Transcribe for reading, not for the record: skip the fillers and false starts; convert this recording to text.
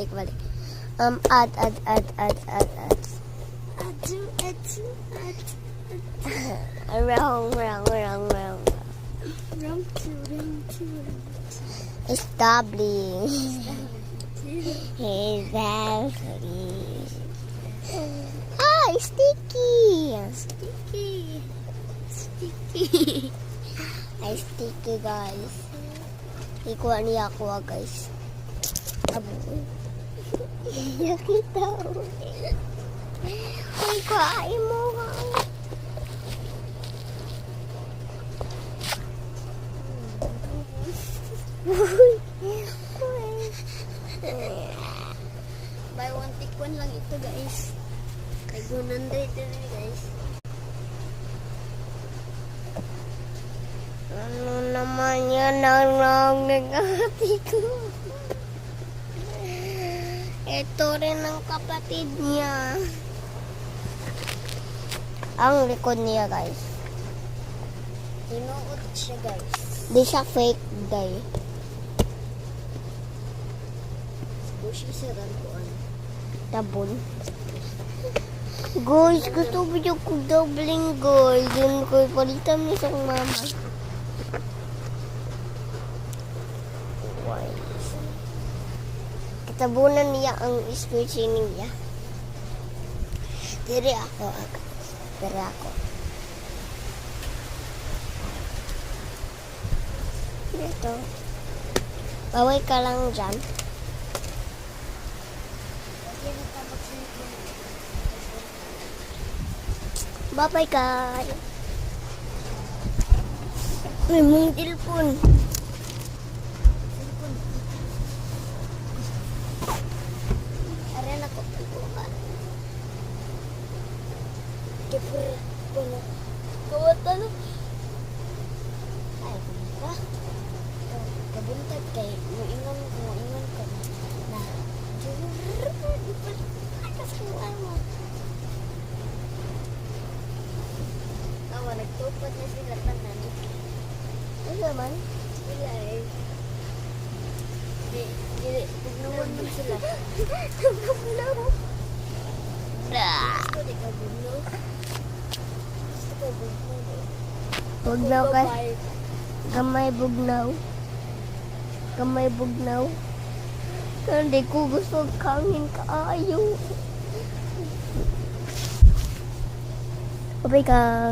balik. Add. Wrong. Establish. Sticky. Ay, sticky, guys. Ikuha niya ako, guys. Nakita ko. Ay, kain mo, Buy one take one lang ito, guys. Kay 100 din, guys. Ano naman yan ang nagati ko? Ito rin ang kapatid niya. Ang likod niya, guys. Tinuot siya, guys. Di siya fake, guys. Bushi sa rantuan. Tabon. Guys, gusto ko yung doubling, guys. Yun ko palitan ni isang mama. Katabunan niya ang squishy niya. Diri ako. Dito. Baway ka lang dyan. Bye-bye, guys. May mong telepon. Ayan ako. Kawatan na. Ay, kumita. Kabuntag kayo. Muingon ka na. Di pa. Kasuan mo. Nagtupad na sila tanan. Ano naman? Sila eh. Bugnawan mo sila. Bugnaw. Gusto di ka bugnaw. Gusto ka bugnaw. Bugnaw ka. Gamay bugnaw. Hindi ko gusto kangin kaayo. Bye-bye, Kang.